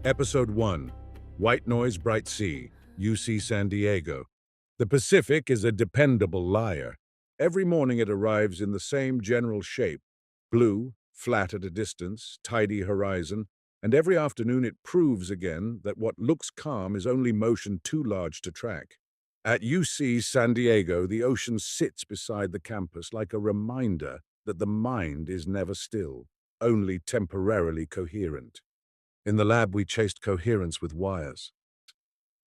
Episode 1. White Noise, Bright Sea, UC San Diego. The Pacific is a dependable liar. Every morning it arrives in the same general shape, blue, flat at a distance, tidy horizon, and every afternoon it proves again that what looks calm is only motion too large to track. At UC San Diego, the ocean sits beside the campus like a reminder that the mind is never still, only temporarily coherent. In the lab, we chased coherence with wires.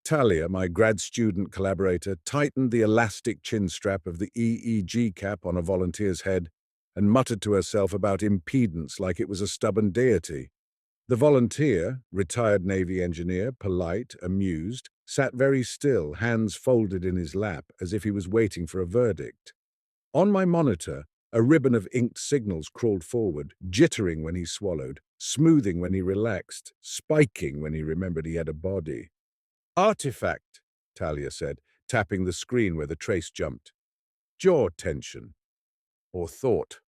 Talia, my grad student collaborator, tightened the elastic chin strap of the EEG cap on a volunteer's head and muttered to herself about impedance like it was a stubborn deity. The volunteer, retired Navy engineer, polite, amused, sat very still, hands folded in his lap, as if he was waiting for a verdict. On my monitor, a ribbon of inked signals crawled forward, jittering when he swallowed, smoothing when he relaxed, spiking when he remembered he had a body. Artifact, Talia said, tapping the screen where the trace jumped. Jaw tension. Or thought,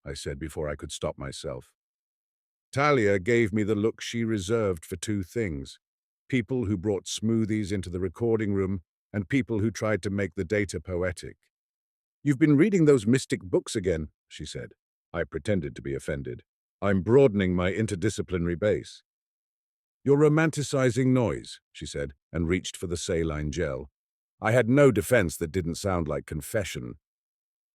I said before I could stop myself. Talia gave me the look she reserved for two things: people who brought smoothies into the recording room and people who tried to make the data poetic. You've been reading those mystic books again, she said. I pretended to be offended. I'm broadening my interdisciplinary base. You're romanticizing noise, she said, and reached for the saline gel. I had no defense that didn't sound like confession.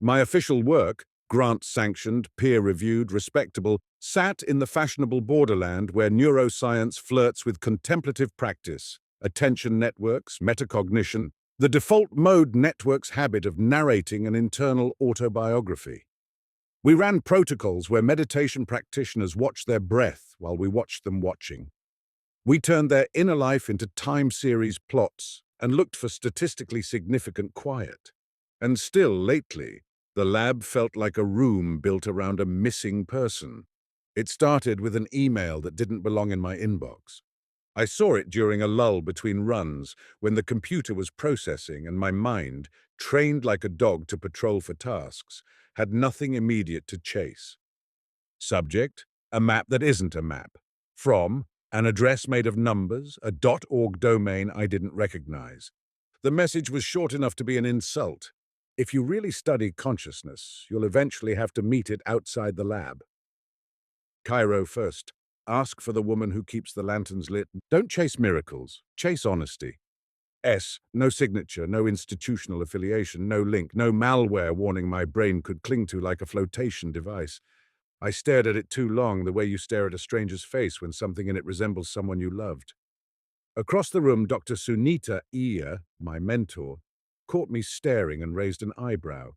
My official work, grant-sanctioned, peer-reviewed, respectable, sat in the fashionable borderland where neuroscience flirts with contemplative practice, attention networks, metacognition, the default mode network's habit of narrating an internal autobiography. We ran protocols where meditation practitioners watched their breath while we watched them watching. We turned their inner life into time series plots and looked for statistically significant quiet. And still, lately, the lab felt like a room built around a missing person. It started with an email that didn't belong in my inbox. I saw it during a lull between runs when the computer was processing and my mind, trained like a dog to patrol for tasks, had nothing immediate to chase. Subject, a map that isn't a map. From, an address made of numbers, a .org domain I didn't recognize. The message was short enough to be an insult. If you really study consciousness, you'll eventually have to meet it outside the lab. Cairo first. Ask for the woman who keeps the lanterns lit. Don't chase miracles. Chase honesty. S. No signature, no institutional affiliation, no link, no malware warning my brain could cling to like a flotation device. I stared at it too long, the way you stare at a stranger's face when something in it resembles someone you loved. Across the room, Dr. Sunita Iyer, my mentor, caught me staring and raised an eyebrow.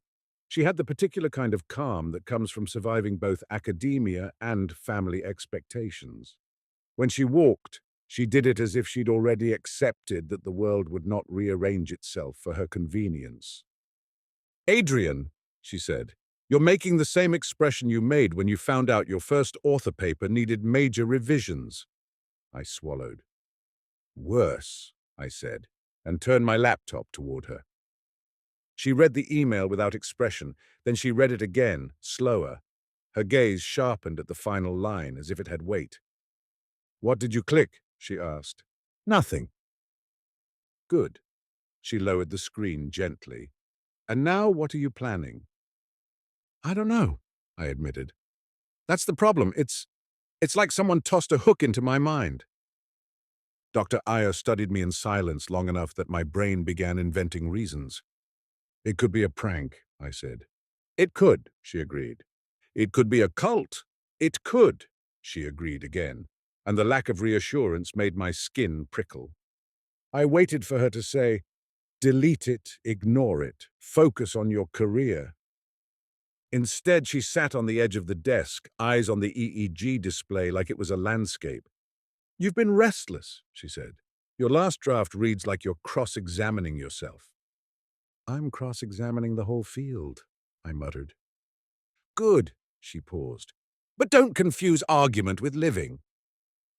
She had the particular kind of calm that comes from surviving both academia and family expectations. When she walked, she did it as if she'd already accepted that the world would not rearrange itself for her convenience. Adrian, she said, you're making the same expression you made when you found out your first author paper needed major revisions. I swallowed. Worse, I said, and turned my laptop toward her. She read the email without expression, then she read it again, slower. Her gaze sharpened at the final line, as if it had weight. What did you click? She asked. Nothing. Good. She lowered the screen gently. And now what are you planning? I don't know, I admitted. That's the problem. It's like someone tossed a hook into my mind. Dr. Iyer studied me in silence long enough that my brain began inventing reasons. It could be a prank, I said. It could, she agreed. It could be a cult. It could, she agreed again, and the lack of reassurance made my skin prickle. I waited for her to say, delete it, ignore it, focus on your career. Instead, she sat on the edge of the desk, eyes on the EEG display like it was a landscape. You've been restless, she said. Your last draft reads like you're cross-examining yourself. I'm cross-examining the whole field, I muttered. Good, she paused. But don't confuse argument with living.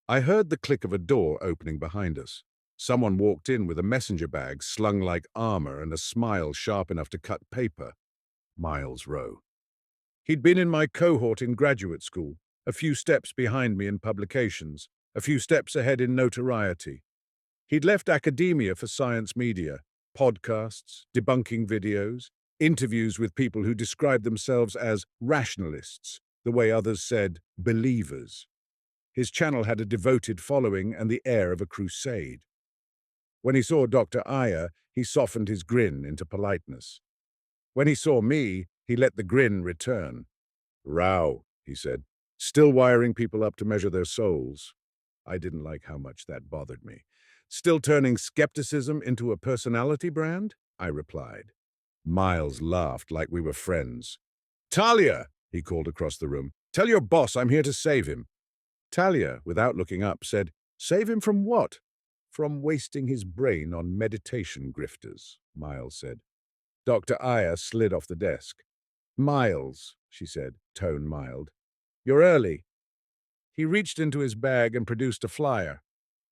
I heard the click of a door opening behind us. Someone walked in with a messenger bag slung like armor and a smile sharp enough to cut paper. Miles Rowe. He'd been in my cohort in graduate school, a few steps behind me in publications. a few steps ahead in notoriety. He'd left academia for science media, podcasts, debunking videos, interviews with people who described themselves as rationalists, the way others said believers. His channel had a devoted following and the air of a crusade. When he saw Dr. Iyer, he softened his grin into politeness. When he saw me, he let the grin return. "Row," he said, "still wiring people up to measure their souls." I didn't like how much that bothered me. "Still turning skepticism into a personality brand?" I replied. Miles laughed like we were friends. "Talia," he called across the room, "tell your boss I'm here to save him." Talia, without looking up, said, "Save him from what?" "From wasting his brain on meditation grifters," Miles said. Dr. Iyer slid off the desk. "Miles," she said, tone mild, "you're early." He reached into his bag and produced a flyer.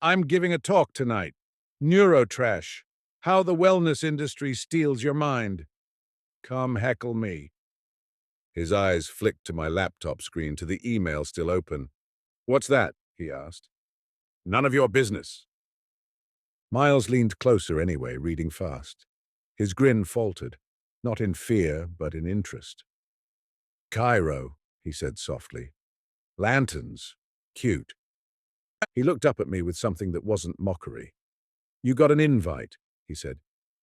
"I'm giving a talk tonight. Neurotrash. How the wellness industry steals your mind. Come heckle me." His eyes flicked to my laptop screen to the email still open. "What's that?" he asked. "None of your business." Miles leaned closer anyway, reading fast. His grin faltered, not in fear, but in interest. "Cairo," he said softly. "Lanterns. Cute." He looked up at me with something that wasn't mockery. "You got an invite," he said.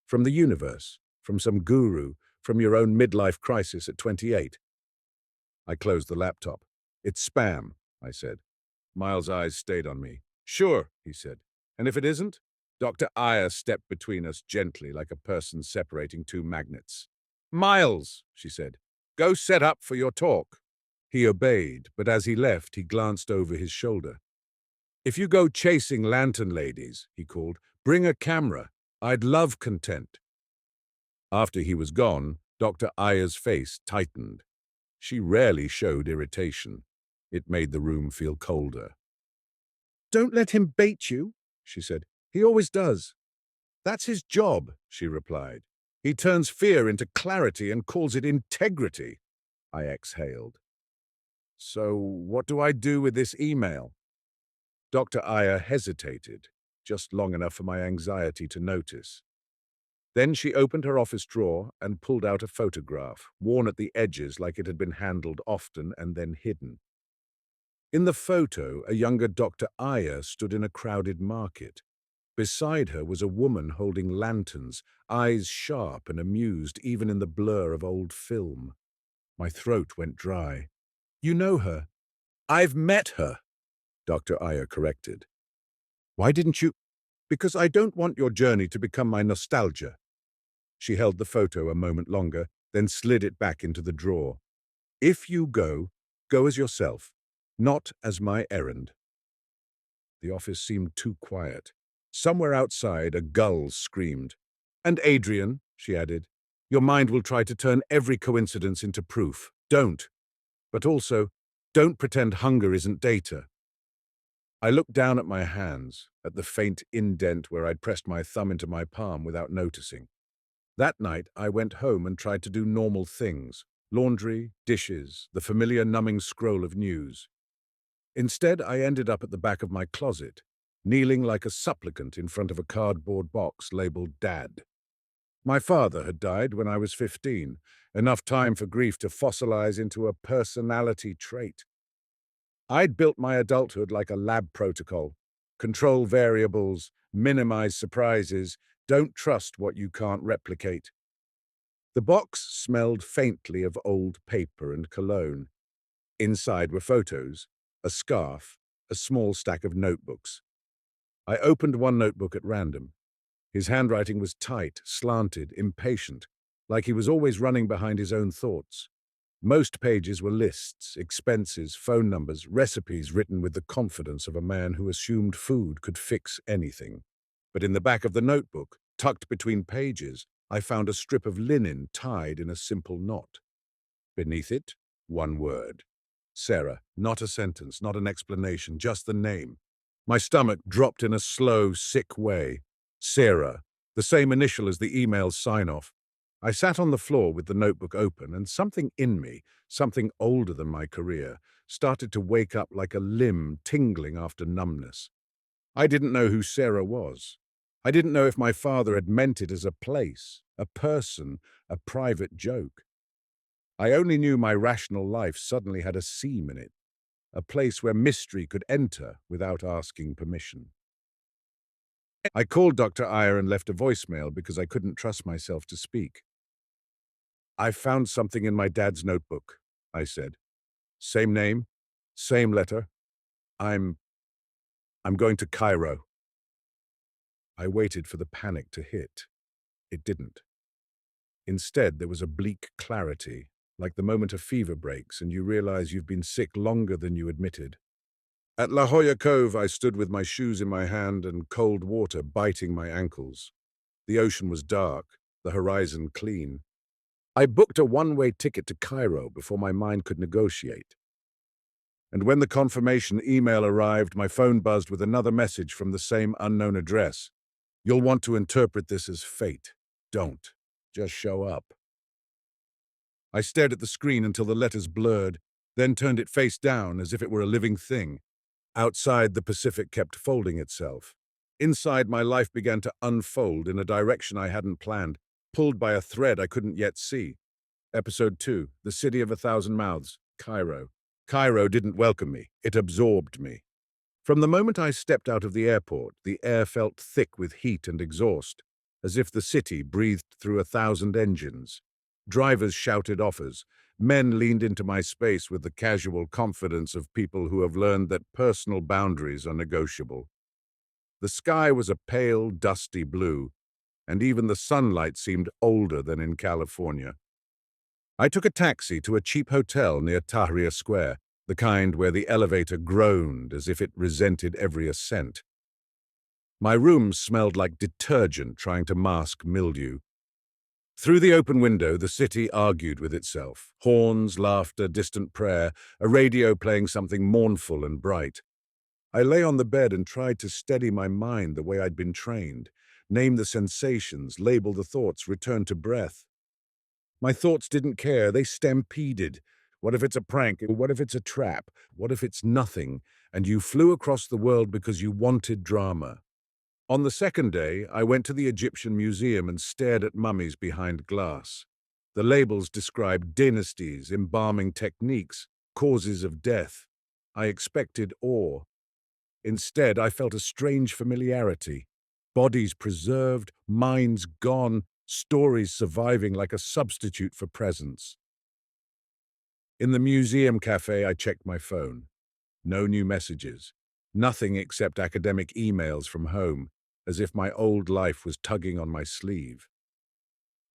"From the universe, from some guru, from your own midlife crisis at 28. I closed the laptop. "It's spam," I said. Miles' eyes stayed on me. "Sure," he said. "And if it isn't?" Dr. Iyer stepped between us gently, like a person separating two magnets. "Miles," she said, "go set up for your talk." He obeyed, but as he left, he glanced over his shoulder. "If you go chasing lantern ladies," he called, "bring a camera. I'd love content." After he was gone, Dr. Iyer's face tightened. She rarely showed irritation. It made the room feel colder. "Don't let him bait you," she said. "He always does." "That's his job," she replied. "He turns fear into clarity and calls it integrity." I exhaled. "So what do I do with this email?" Dr. Iyer hesitated, just long enough for my anxiety to notice. Then she opened her office drawer and pulled out a photograph, worn at the edges like it had been handled often and then hidden. In the photo, a younger Dr. Iyer stood in a crowded market. Beside her was a woman holding lanterns, eyes sharp and amused even in the blur of old film. My throat went dry. "You know her?" "I've met her," Dr. Iyer corrected. "Why didn't you—" "Because I don't want your journey to become my nostalgia." She held the photo a moment longer, then slid it back into the drawer. "If you go, go as yourself, not as my errand." The office seemed too quiet. Somewhere outside, a gull screamed. "And Adrian," she added, "your mind will try to turn every coincidence into proof. Don't. But also, don't pretend hunger isn't data." I looked down at my hands, at the faint indent where I'd pressed my thumb into my palm without noticing. That night, I went home and tried to do normal things. Laundry, dishes, the familiar numbing scroll of news. Instead, I ended up at the back of my closet, kneeling like a supplicant in front of a cardboard box labeled Dad. My father had died when I was 15, enough time for grief to fossilize into a personality trait. I'd built my adulthood like a lab protocol. Control variables, minimize surprises, don't trust what you can't replicate. The box smelled faintly of old paper and cologne. Inside were photos, a scarf, a small stack of notebooks. I opened one notebook at random. His handwriting was tight, slanted, impatient, like he was always running behind his own thoughts. Most pages were lists, expenses, phone numbers, recipes written with the confidence of a man who assumed food could fix anything. But in the back of the notebook, tucked between pages, I found a strip of linen tied in a simple knot. Beneath it, one word. Sarah, not a sentence, not an explanation, just the name. My stomach dropped in a slow, sick way. Sarah, the same initial as the email's sign-off. I sat on the floor with the notebook open, and something in me, something older than my career, started to wake up like a limb tingling after numbness. I didn't know who Sarah was. I didn't know if my father had meant it as a place, a person, a private joke. I only knew my rational life suddenly had a seam in it, a place where mystery could enter without asking permission. I called Dr. Iyer and left a voicemail because I couldn't trust myself to speak. "I found something in my dad's notebook," I said. "Same name, same letter. I'm I'm going to Cairo." I waited for the panic to hit. It didn't. Instead, there was a bleak clarity, like the moment a fever breaks and you realize you've been sick longer than you admitted. At La Jolla Cove, I stood with my shoes in my hand and cold water biting my ankles. The ocean was dark, the horizon clean. I booked a one-way ticket to Cairo before my mind could negotiate. And when the confirmation email arrived, my phone buzzed with another message from the same unknown address. "You'll want to interpret this as fate. Don't. Just show up." I stared at the screen until the letters blurred, then turned it face down as if it were a living thing. Outside, the Pacific kept folding itself. Inside, my life began to unfold in a direction I hadn't planned, pulled by a thread I couldn't yet see. Episode 2, The City of a Thousand Mouths, Cairo. Cairo didn't welcome me. It absorbed me. From the moment I stepped out of the airport, the air felt thick with heat and exhaust, as if the city breathed through 1,000 engines. Drivers shouted offers. Men leaned into my space with the casual confidence of people who have learned that personal boundaries are negotiable. The sky was a pale, dusty blue, and even the sunlight seemed older than in California. I took a taxi to a cheap hotel near Tahrir Square, the kind where the elevator groaned as if it resented every ascent. My room smelled like detergent trying to mask mildew. Through the open window, the city argued with itself. Horns, laughter, distant prayer, a radio playing something mournful and bright. I lay on the bed and tried to steady my mind the way I'd been trained. Name the sensations, label the thoughts, return to breath. My thoughts didn't care, they stampeded. What if it's a prank? What if it's a trap? What if it's nothing, and you flew across the world because you wanted drama? On the second day, I went to the Egyptian Museum and stared at mummies behind glass. The labels described dynasties, embalming techniques, causes of death. I expected awe. Instead, I felt a strange familiarity. Bodies preserved, minds gone, stories surviving like a substitute for presence. In the museum cafe, I checked my phone. No new messages. Nothing except academic emails from home, as if my old life was tugging on my sleeve.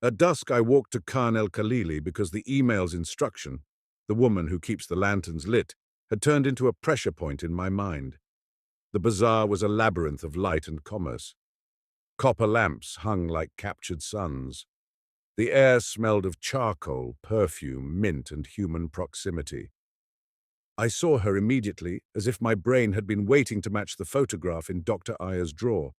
At dusk, I walked to Khan el-Khalili because the email's instruction, the woman who keeps the lanterns lit, had turned into a pressure point in my mind. The bazaar was a labyrinth of light and commerce. Copper lamps hung like captured suns. The air smelled of charcoal, perfume, mint, and human proximity. I saw her immediately, as if my brain had been waiting to match the photograph in Dr. Ayer's drawer.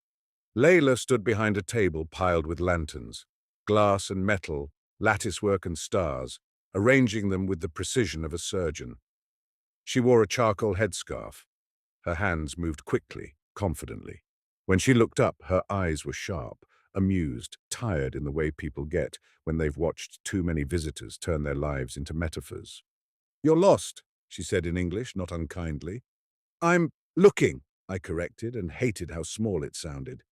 Layla stood behind a table piled with lanterns, glass and metal, latticework and stars, arranging them with the precision of a surgeon. She wore a charcoal headscarf. Her hands moved quickly, confidently. When she looked up, her eyes were sharp, amused, tired in the way people get when they've watched too many visitors turn their lives into metaphors. "You're lost," she said in English, not unkindly. "I'm looking," I corrected, and hated how small it sounded.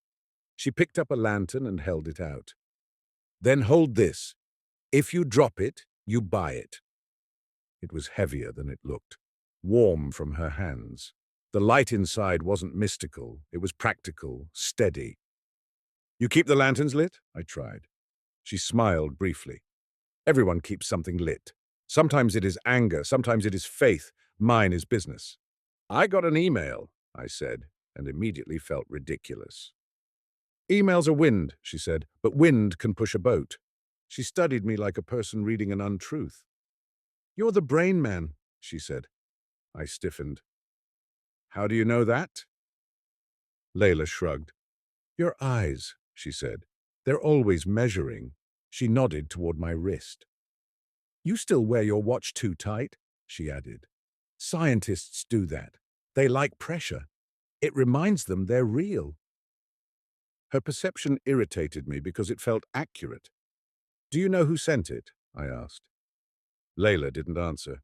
She picked up a lantern and held it out. "Then hold this. If you drop it, you buy it." It was heavier than it looked, warm from her hands. The light inside wasn't mystical, it was practical, steady. "You keep the lanterns lit?" I tried. She smiled briefly. "Everyone keeps something lit. Sometimes it is anger, sometimes it is faith. Mine is business." "I got an email," I said, and immediately felt ridiculous. "Emails are wind," she said, "but wind can push a boat." She studied me like a person reading an untruth. "You're the brain man," she said. I stiffened. "How do you know that?" Layla shrugged. "Your eyes," she said. "They're always measuring. She nodded toward my wrist. You still wear your watch too tight, she added. Scientists do that. They like pressure. It reminds them they're real. Her perception irritated me because it felt accurate. Do you know who sent it? I asked. Layla didn't answer.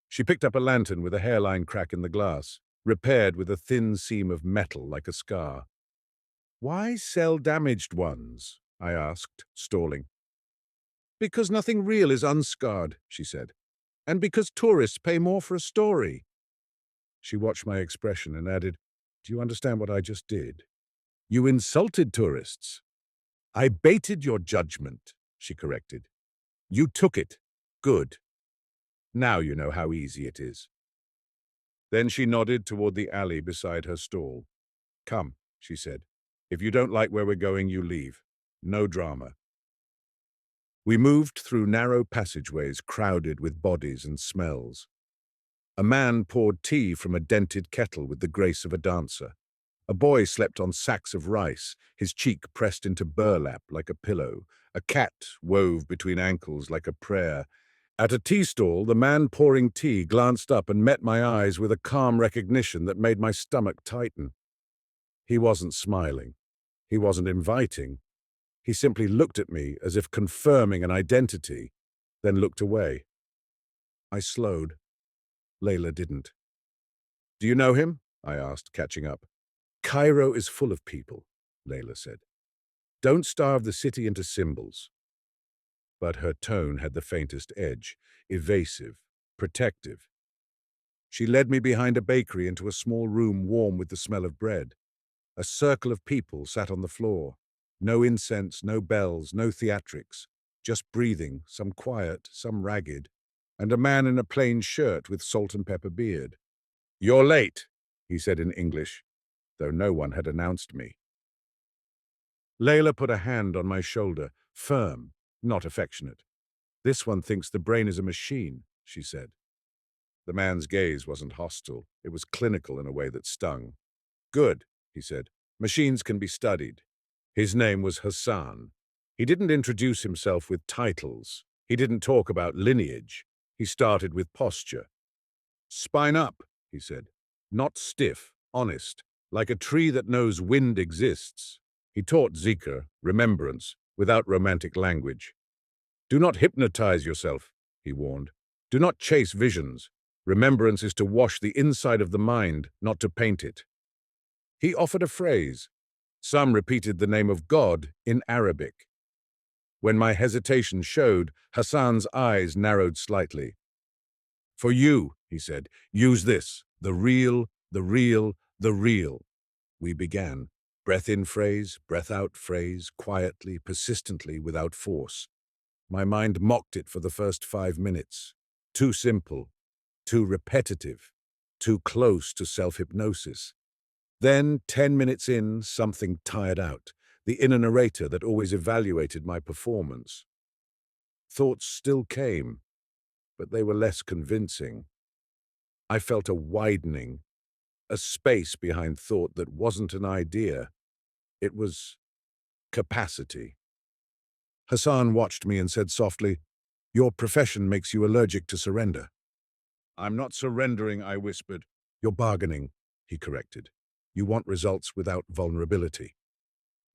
She picked up a lantern with a hairline crack in the glass, repaired with a thin seam of metal like a scar. Why sell damaged ones? I asked, stalling. Because nothing real is unscarred, she said. And because tourists pay more for a story. She watched my expression and added, Do you understand what I just did? You insulted tourists. I baited your judgment, she corrected. You took it. Good. Now you know how easy it is. Then she nodded toward the alley beside her stall. Come, she said. If you don't like where we're going, you leave. No drama. We moved through narrow passageways crowded with bodies and smells. A man poured tea from a dented kettle with the grace of a dancer. A boy slept on sacks of rice, his cheek pressed into burlap like a pillow. A cat wove between ankles like a prayer. At a tea stall, the man pouring tea glanced up and met my eyes with a calm recognition that made my stomach tighten. He wasn't smiling. He wasn't inviting. He simply looked at me as if confirming an identity, then looked away. I slowed. Layla didn't. Do you know him? I asked, catching up. Cairo is full of people, Layla said. Don't starve the city into symbols. But her tone had the faintest edge, evasive, protective. She led me behind a bakery into a small room warm with the smell of bread. A circle of people sat on the floor. No incense, no bells, no theatrics. Just breathing, some quiet, some ragged, and a man in a plain shirt with salt and pepper beard. You're late, he said in English, though no one had announced me. Layla put a hand on my shoulder, firm, not affectionate. This one thinks the brain is a machine, she said. The man's gaze wasn't hostile. It was clinical in a way that stung. Good, he said. Machines can be studied. His name was Hassan. He didn't introduce himself with titles. He didn't talk about lineage. He started with posture. Spine up, he said. Not stiff, honest, like a tree that knows wind exists. He taught zikr, remembrance, without romantic language. Do not hypnotize yourself, he warned. Do not chase visions. Remembrance is to wash the inside of the mind, not to paint it. He offered a phrase. Some repeated the name of God in Arabic. When my hesitation showed, Hassan's eyes narrowed slightly. For you, he said, use this, the real, the real, the real. We began. Breath in phrase, breath out phrase, quietly, persistently, without force. My mind mocked it for the first 5 minutes. Too simple, too repetitive, too close to self-hypnosis. Then, 10 minutes in, something tired out, the inner narrator that always evaluated my performance. Thoughts still came, but they were less convincing. I felt a widening, a space behind thought that wasn't an idea. It was capacity. Hassan watched me and said softly, Your profession makes you allergic to surrender. I'm not surrendering, I whispered. You're bargaining, he corrected. You want results without vulnerability.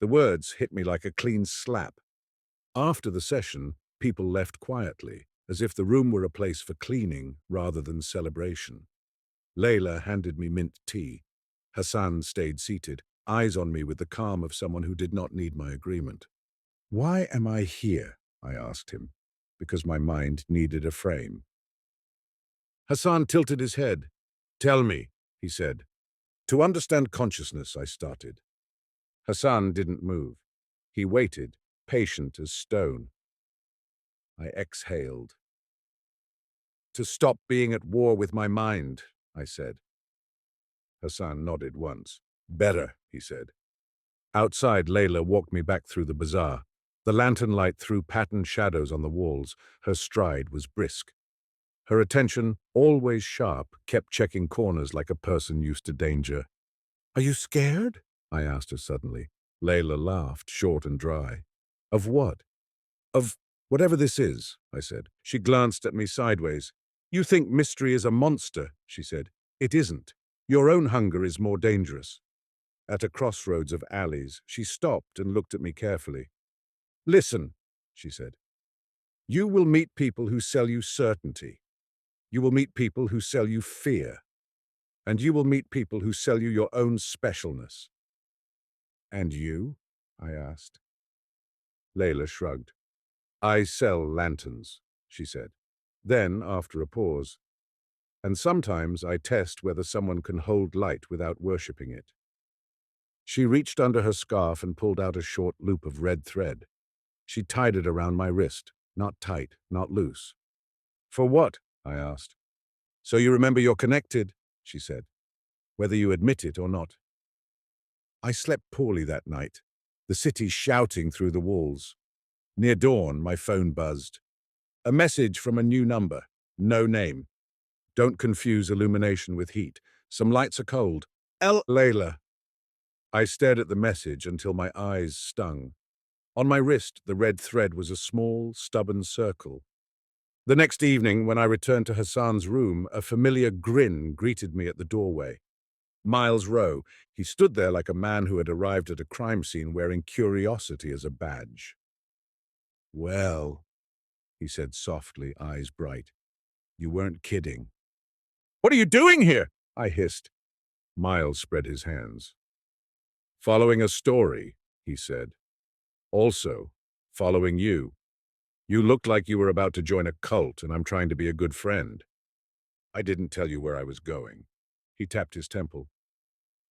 The words hit me like a clean slap. After the session, people left quietly, as if the room were a place for cleaning rather than celebration. Layla handed me mint tea. Hassan stayed seated, eyes on me with the calm of someone who did not need my agreement. Why am I here? I asked him, because my mind needed a frame. Hassan tilted his head. Tell me, he said. To understand consciousness, I started. Hassan didn't move. He waited, patient as stone. I exhaled. To stop being at war with my mind, I said. Hassan nodded once. Better, he said. Outside, Layla walked me back through the bazaar. The lantern light threw patterned shadows on the walls. Her stride was brisk. Her attention, always sharp, kept checking corners like a person used to danger. Are you scared? I asked her suddenly. Layla laughed, short and dry. Of what? Of whatever this is, I said. She glanced at me sideways. You think mystery is a monster, she said. It isn't. Your own hunger is more dangerous. At a crossroads of alleys, she stopped and looked at me carefully. Listen, she said. You will meet people who sell you certainty. You will meet people who sell you fear. And you will meet people who sell you your own specialness. And you? I asked. Layla shrugged. I sell lanterns, she said. Then, after a pause, and sometimes I test whether someone can hold light without worshipping it. She reached under her scarf and pulled out a short loop of red thread. She tied it around my wrist, not tight, not loose. For what? I asked. So you remember you're connected, she said, whether you admit it or not. I slept poorly that night, the city shouting through the walls. Near dawn, my phone buzzed. A message from a new number. No name. Don't confuse illumination with heat. Some lights are cold. Layla. I stared at the message until my eyes stung. On my wrist, the red thread was a small, stubborn circle. The next evening, when I returned to Hassan's room, a familiar grin greeted me at the doorway. Miles Rowe. He stood there like a man who had arrived at a crime scene wearing curiosity as a badge. Well, he said softly, eyes bright. You weren't kidding. What are you doing here? I hissed. Miles spread his hands. Following a story, he said. Also, following you. You looked like you were about to join a cult, and I'm trying to be a good friend. I didn't tell you where I was going. He tapped his temple.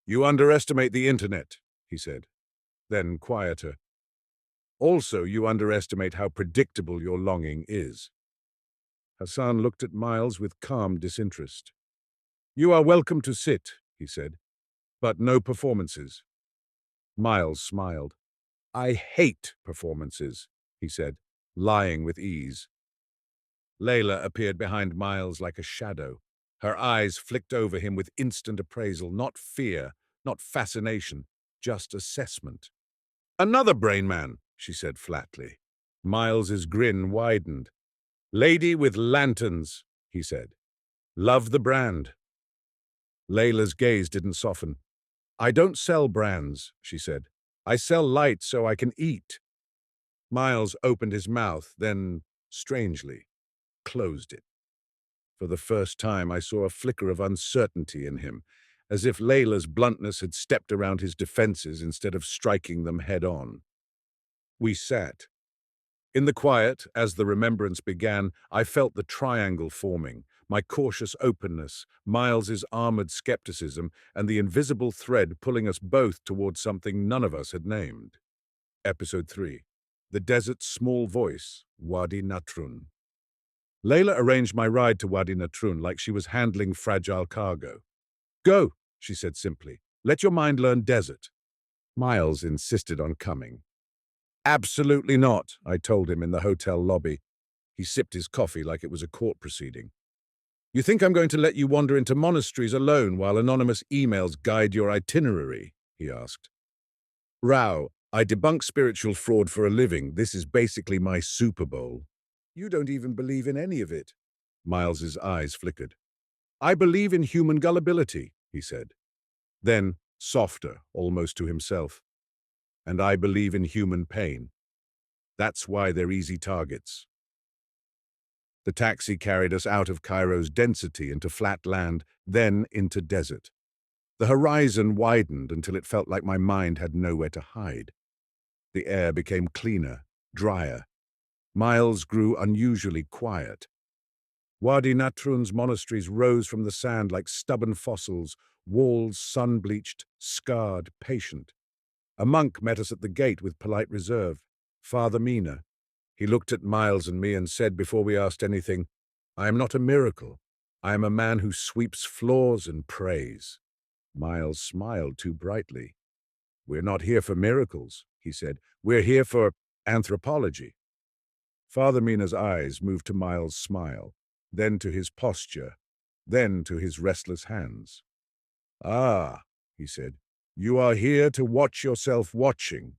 You underestimate the internet, he said. Then, quieter. Also, you underestimate how predictable your longing is. Hassan looked at Miles with calm disinterest. You are welcome to sit, he said, but no performances. Miles smiled. I hate performances, he said, lying with ease. Layla appeared behind Miles like a shadow. Her eyes flicked over him with instant appraisal, not fear, not fascination, just assessment. Another brain man, she said flatly. Miles's grin widened. Lady with lanterns, he said. Love the brand. Layla's gaze didn't soften. I don't sell brands, she said. I sell light so I can eat. Miles opened his mouth, then, strangely, closed it. For the first time, I saw a flicker of uncertainty in him, as if Layla's bluntness had stepped around his defenses instead of striking them head-on. We sat. In the quiet, as the remembrance began, I felt the triangle forming, my cautious openness, Miles's armored skepticism, and the invisible thread pulling us both towards something none of us had named. Episode 3. The Desert's Small Voice, Wadi Natrun. Layla arranged my ride to Wadi Natrun like she was handling fragile cargo. Go, she said simply. Let your mind learn desert. Miles insisted on coming. Absolutely not, I told him in the hotel lobby. He sipped his coffee like it was a court proceeding. You think I'm going to let you wander into monasteries alone while anonymous emails guide your itinerary? He asked. Rao, I debunk spiritual fraud for a living. This is basically my Super Bowl. You don't even believe in any of it. Miles's eyes flickered. I believe in human gullibility, he said. Then, softer, almost to himself. And I believe in human pain. That's why they're easy targets. The taxi carried us out of Cairo's density into flat land, then into desert. The horizon widened until it felt like my mind had nowhere to hide. The air became cleaner, drier. Miles grew unusually quiet. Wadi Natrun's monasteries rose from the sand like stubborn fossils, walls sun-bleached, scarred, patient. A monk met us at the gate with polite reserve, Father Mina. He looked at Miles and me and said before we asked anything, I am not a miracle. I am a man who sweeps floors and prays. Miles smiled too brightly. We're not here for miracles, he said. We're here for anthropology. Father Mina's eyes moved to Miles' smile, then to his posture, then to his restless hands. Ah, he said, you are here to watch yourself watching.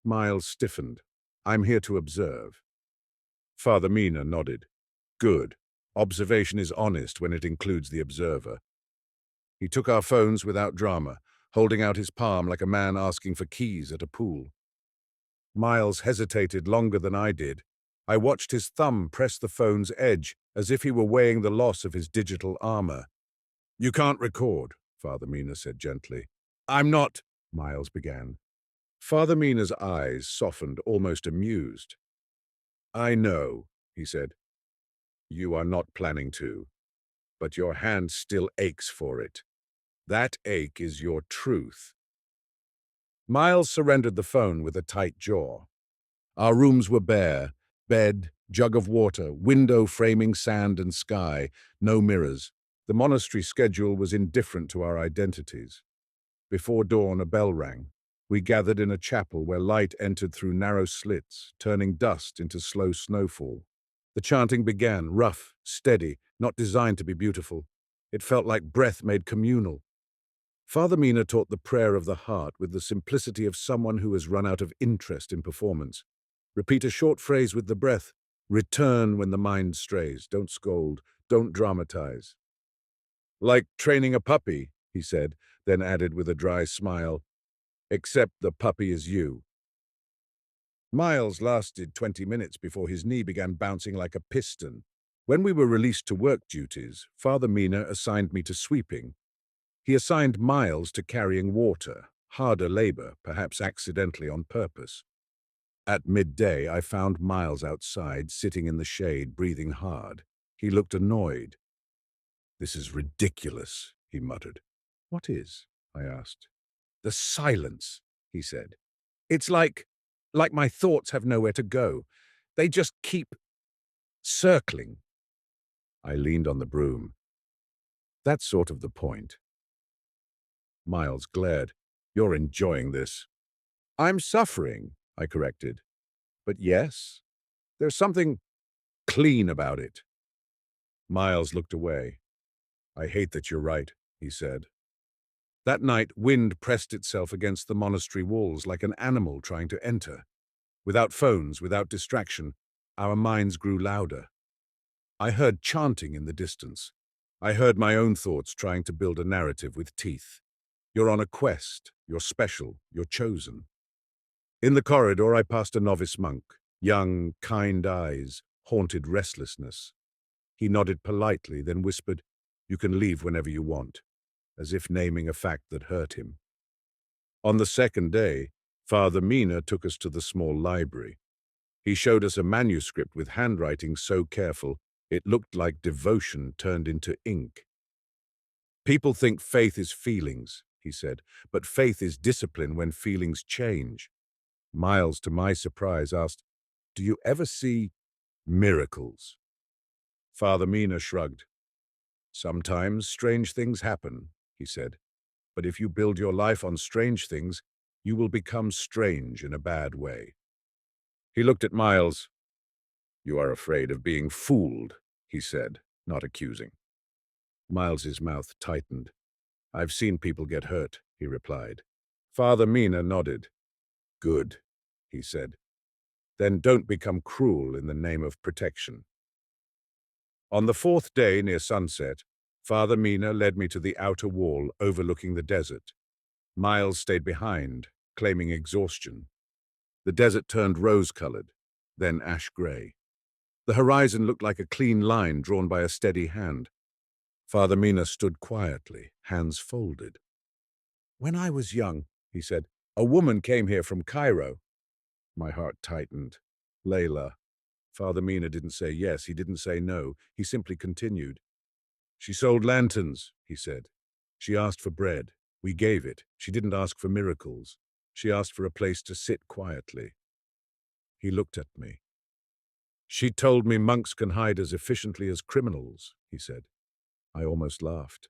Miles stiffened. I'm here to observe. Father Mina nodded. Good. Observation is honest when it includes the observer. He took our phones without drama, holding out his palm like a man asking for keys at a pool. Miles hesitated longer than I did. I watched his thumb press the phone's edge, as if he were weighing the loss of his digital armor. You can't record, Father Mina said gently. I'm not, Miles began. Father Mina's eyes softened, almost amused. I know, he said. You are not planning to, but your hand still aches for it. That ache is your truth. Miles surrendered the phone with a tight jaw. Our rooms were bare, bed, jug of water, window framing sand and sky, no mirrors. The monastery schedule was indifferent to our identities. Before dawn, a bell rang. We gathered in a chapel where light entered through narrow slits, turning dust into slow snowfall. The chanting began, rough, steady, not designed to be beautiful. It felt like breath made communal. Father Mina taught the prayer of the heart with the simplicity of someone who has run out of interest in performance. Repeat a short phrase with the breath. Return when the mind strays. Don't scold. Don't dramatize. Like training a puppy, he said, then added with a dry smile, except the puppy is you. Miles lasted 20 minutes before his knee began bouncing like a piston. When we were released to work duties, Father Mina assigned me to sweeping. He assigned Miles to carrying water, harder labor, perhaps accidentally on purpose. At midday, I found Miles outside, sitting in the shade, breathing hard. He looked annoyed. This is ridiculous, he muttered. What is? I asked. The silence, he said. It's like my thoughts have nowhere to go. They just keep circling. I leaned on the broom. That's sort of the point. Miles glared. You're enjoying this. I'm suffering, I corrected. But yes, there's something clean about it. Miles looked away. I hate that you're right, he said. That night, wind pressed itself against the monastery walls like an animal trying to enter. Without phones, without distraction, our minds grew louder. I heard chanting in the distance. I heard my own thoughts trying to build a narrative with teeth. You're on a quest. You're special. You're chosen. In the corridor, I passed a novice monk. Young, kind eyes, haunted restlessness. He nodded politely, then whispered, You can leave whenever you want, as if naming a fact that hurt him. On the second day, Father Mina took us to the small library. He showed us a manuscript with handwriting so careful it looked like devotion turned into ink. People think faith is feelings, he said, but faith is discipline when feelings change. Miles, to my surprise, asked, Do you ever see miracles? Father Mina shrugged. Sometimes strange things happen, he said, but if you build your life on strange things, you will become strange in a bad way. He looked at Miles. You are afraid of being fooled, he said, not accusing. Miles's mouth tightened. I've seen people get hurt, he replied. Father Mina nodded. Good, he said. Then don't become cruel in the name of protection. On the fourth day, near sunset, Father Mina led me to the outer wall overlooking the desert. Miles stayed behind, claiming exhaustion. The desert turned rose-colored, then ash-gray. The horizon looked like a clean line drawn by a steady hand. Father Mina stood quietly, hands folded. When I was young, he said, a woman came here from Cairo. My heart tightened. Layla. Father Mina didn't say yes, he didn't say no, he simply continued. She sold lanterns, he said. She asked for bread. We gave it. She didn't ask for miracles. She asked for a place to sit quietly. He looked at me. She told me monks can hide as efficiently as criminals, he said. I almost laughed.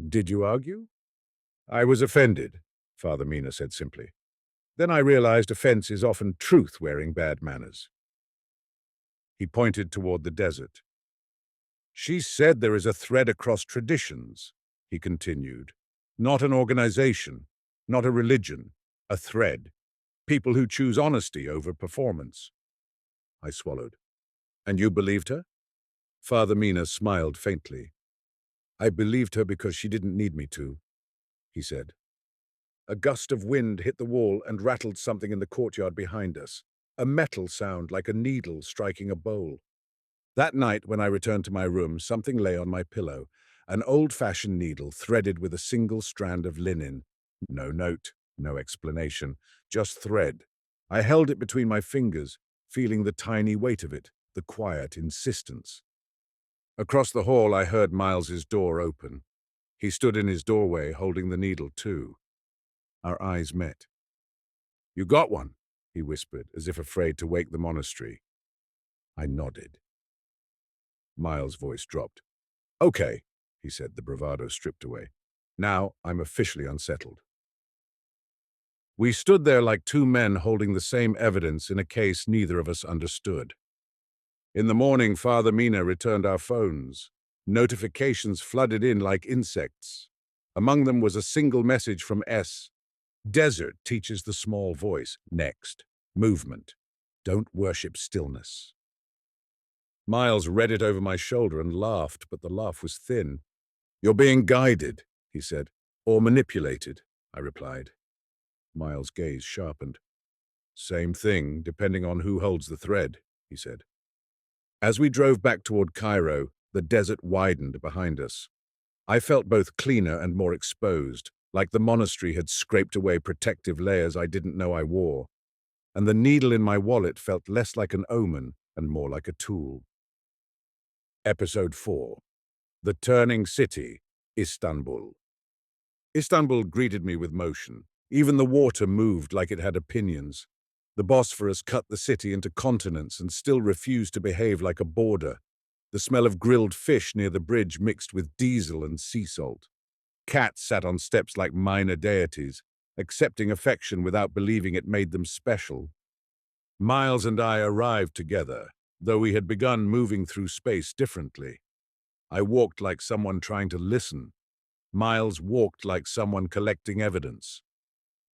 Did you argue? I was offended, Father Mina said simply. Then I realized offense is often truth wearing bad manners. He pointed toward the desert. She said there is a thread across traditions, he continued. Not an organization, not a religion, a thread. People who choose honesty over performance. I swallowed. And you believed her? Father Mina smiled faintly. I believed her because she didn't need me to, he said. A gust of wind hit the wall and rattled something in the courtyard behind us, a metal sound like a needle striking a bowl. That night, when I returned to my room, something lay on my pillow, an old-fashioned needle threaded with a single strand of linen. No note, no explanation, just thread. I held it between my fingers, feeling the tiny weight of it, the quiet insistence. Across the hall, I heard Miles's door open. He stood in his doorway, holding the needle too. Our eyes met. You got one, he whispered, as if afraid to wake the monastery. I nodded. Miles' voice dropped. Okay, he said, the bravado stripped away. Now I'm officially unsettled. We stood there like two men holding the same evidence in a case neither of us understood. In the morning, Father Mina returned our phones. Notifications flooded in like insects. Among them was a single message from S. Desert teaches the small voice. Next. Movement. Don't worship stillness. Miles read it over my shoulder and laughed, but the laugh was thin. You're being guided, he said. Or manipulated, I replied. Miles' gaze sharpened. Same thing, depending on who holds the thread, he said. As we drove back toward Cairo, the desert widened behind us. I felt both cleaner and more exposed, like the monastery had scraped away protective layers I didn't know I wore, and the needle in my wallet felt less like an omen and more like a tool. Episode 4. The Turning City, Istanbul. Istanbul greeted me with motion. Even the water moved like it had opinions. The Bosphorus cut the city into continents and still refused to behave like a border. The smell of grilled fish near the bridge mixed with diesel and sea salt. Cats sat on steps like minor deities, accepting affection without believing it made them special. Miles and I arrived together, though we had begun moving through space differently. I walked like someone trying to listen. Miles walked like someone collecting evidence.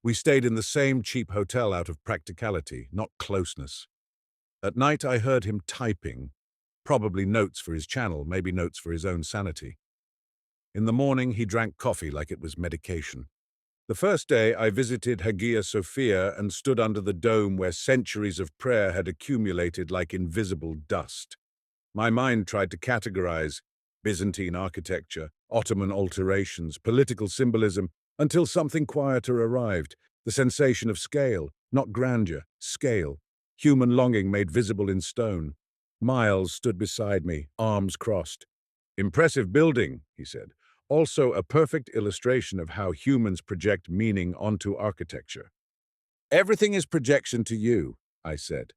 We stayed in the same cheap hotel out of practicality, not closeness. At night I heard him typing, probably notes for his channel, maybe notes for his own sanity. In the morning he drank coffee like it was medication. The first day I visited Hagia Sophia and stood under the dome where centuries of prayer had accumulated like invisible dust. My mind tried to categorize Byzantine architecture, Ottoman alterations, political symbolism, until something quieter arrived, the sensation of scale, not grandeur, scale, human longing made visible in stone. Miles stood beside me, arms crossed. Impressive building, he said. Also a perfect illustration of how humans project meaning onto architecture. Everything is projection to you, I said.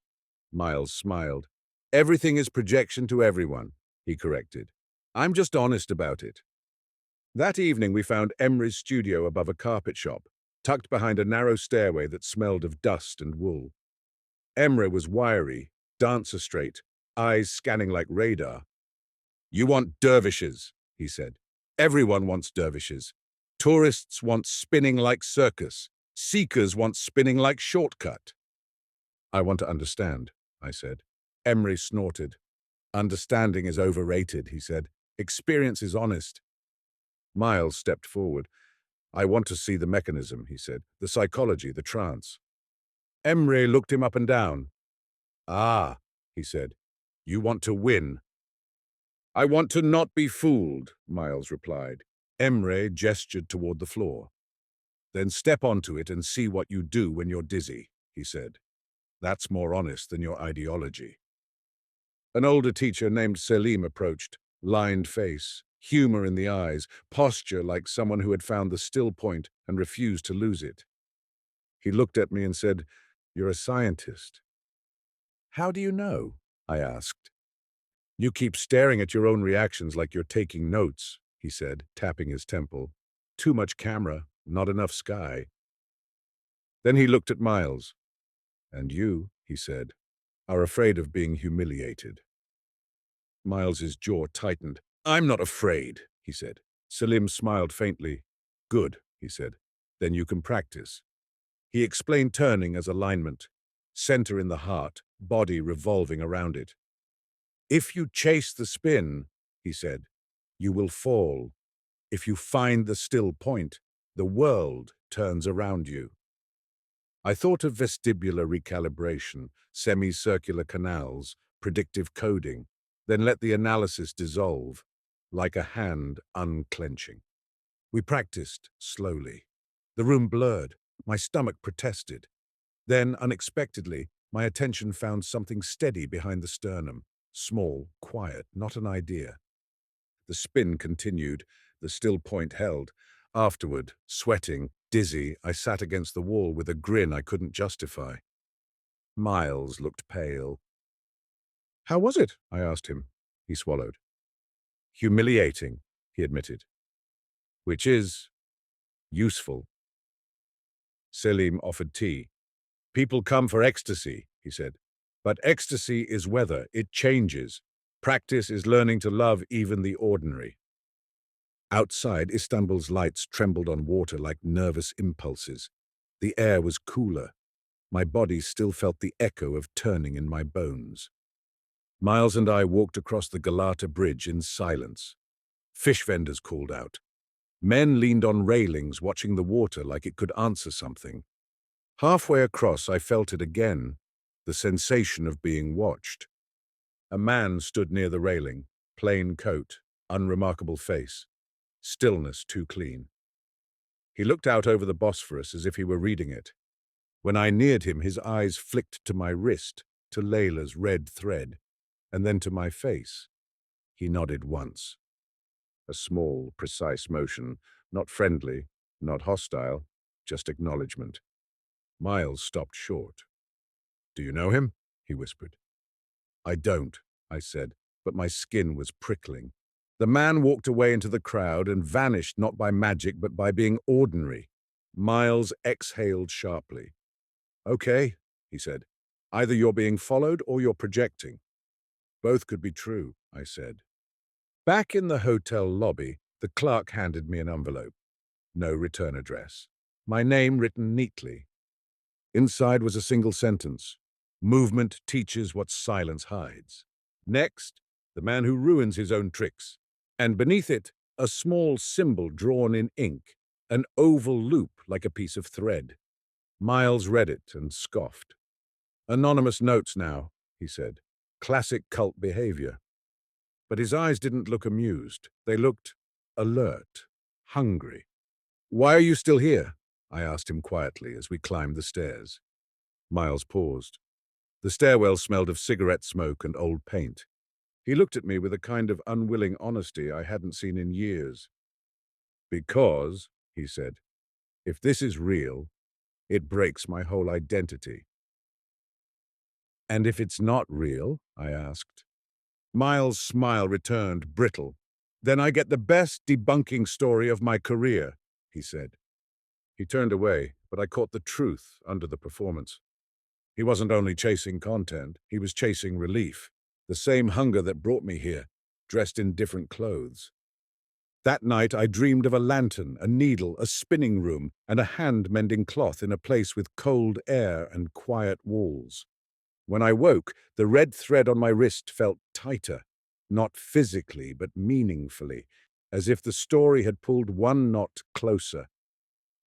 Miles smiled. Everything is projection to everyone, he corrected. I'm just honest about it. That evening we found Emre's studio above a carpet shop, tucked behind a narrow stairway that smelled of dust and wool. Emre was wiry, dancer straight, eyes scanning like radar. You want dervishes, he said. Everyone wants dervishes. Tourists want spinning like circus. Seekers want spinning like shortcut. I want to understand, I said. Emre snorted. Understanding is overrated, he said. Experience is honest. Miles stepped forward. I want to see the mechanism, he said. The psychology, the trance. Emre looked him up and down. Ah, he said. You want to win. I want to not be fooled, Miles replied. Emre gestured toward the floor. Then step onto it and see what you do when you're dizzy, he said. That's more honest than your ideology. An older teacher named Selim approached, lined face, humor in the eyes, posture like someone who had found the still point and refused to lose it. He looked at me and said, You're a scientist. How do you know? I asked. You keep staring at your own reactions like you're taking notes, he said, tapping his temple. Too much camera, not enough sky. Then he looked at Miles. And you, he said, are afraid of being humiliated. Miles's jaw tightened. I'm not afraid, he said. Selim smiled faintly. Good, he said. Then you can practice. He explained turning as alignment, center in the heart, body revolving around it. If you chase the spin, he said, you will fall. If you find the still point, the world turns around you. I thought of vestibular recalibration, semicircular canals, predictive coding, then let the analysis dissolve, like a hand unclenching. We practiced slowly. The room blurred. My stomach protested. Then, unexpectedly, my attention found something steady behind the sternum. Small, quiet, not an idea. The spin continued. The still point held. Afterward, sweating, dizzy, I sat against the wall with a grin I couldn't justify. Miles looked pale. "How was it?" I asked him. He swallowed. "Humiliating," he admitted. "Which is useful." Selim offered tea. "People come for ecstasy," he said. "But ecstasy is weather. It changes. Practice is learning to love even the ordinary." Outside, Istanbul's lights trembled on water like nervous impulses. The air was cooler. My body still felt the echo of turning in my bones. Miles and I walked across the Galata Bridge in silence. Fish vendors called out. Men leaned on railings, watching the water like it could answer something. Halfway across, I felt it again, the sensation of being watched. A man stood near the railing, plain coat, unremarkable face, stillness too clean. He looked out over the Bosphorus as if he were reading it. When I neared him, his eyes flicked to my wrist, to Layla's red thread, and then to my face. He nodded once. A small, precise motion, not friendly, not hostile, just acknowledgement. Miles stopped short. "Do you know him?" he whispered. "I don't," I said, but my skin was prickling. The man walked away into the crowd and vanished not by magic but by being ordinary. Miles exhaled sharply. "Okay," he said. "Either you're being followed or you're projecting." "Both could be true," I said. Back in the hotel lobby, the clerk handed me an envelope. No return address. My name written neatly. Inside was a single sentence. "Movement teaches what silence hides." Next, "The man who ruins his own tricks." And beneath it, a small symbol drawn in ink, an oval loop like a piece of thread. Miles read it and scoffed. "Anonymous notes now," he said. "Classic cult behavior." But his eyes didn't look amused. They looked alert, hungry. "Why are you still here?" I asked him quietly as we climbed the stairs. Miles paused. The stairwell smelled of cigarette smoke and old paint. He looked at me with a kind of unwilling honesty I hadn't seen in years. "Because," he said, "if this is real, it breaks my whole identity." "And if it's not real?" I asked. Miles' smile returned, brittle. "Then I get the best debunking story of my career," he said. He turned away, but I caught the truth under the performance. He wasn't only chasing content, he was chasing relief. The same hunger that brought me here, dressed in different clothes. That night I dreamed of a lantern, a needle, a spinning room, and a hand mending cloth in a place with cold air and quiet walls. When I woke, the red thread on my wrist felt tighter, not physically but meaningfully, as if the story had pulled one knot closer.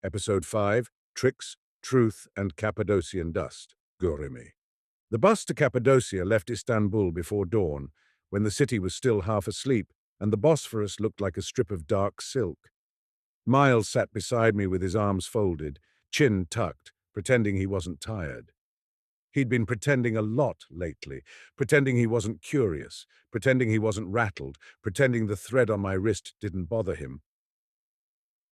Episode 5, Tricks, Truth, and Cappadocian Dust, Gurimi. The bus to Cappadocia left Istanbul before dawn, when the city was still half asleep, and the Bosphorus looked like a strip of dark silk. Miles sat beside me with his arms folded, chin tucked, pretending he wasn't tired. He'd been pretending a lot lately, pretending he wasn't curious, pretending he wasn't rattled, pretending the thread on my wrist didn't bother him.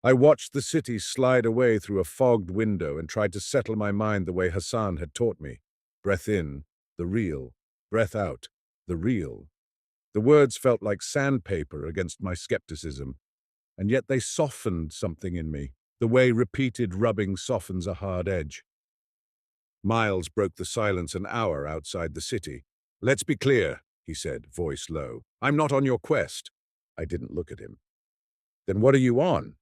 I watched the city slide away through a fogged window and tried to settle my mind the way Hassan had taught me. Breath in, the real. Breath out, the real. The words felt like sandpaper against my skepticism, and yet they softened something in me, the way repeated rubbing softens a hard edge. Miles broke the silence an hour outside the city. "Let's be clear," he said, voice low. "I'm not on your quest." I didn't look at him. "Then what are you on?"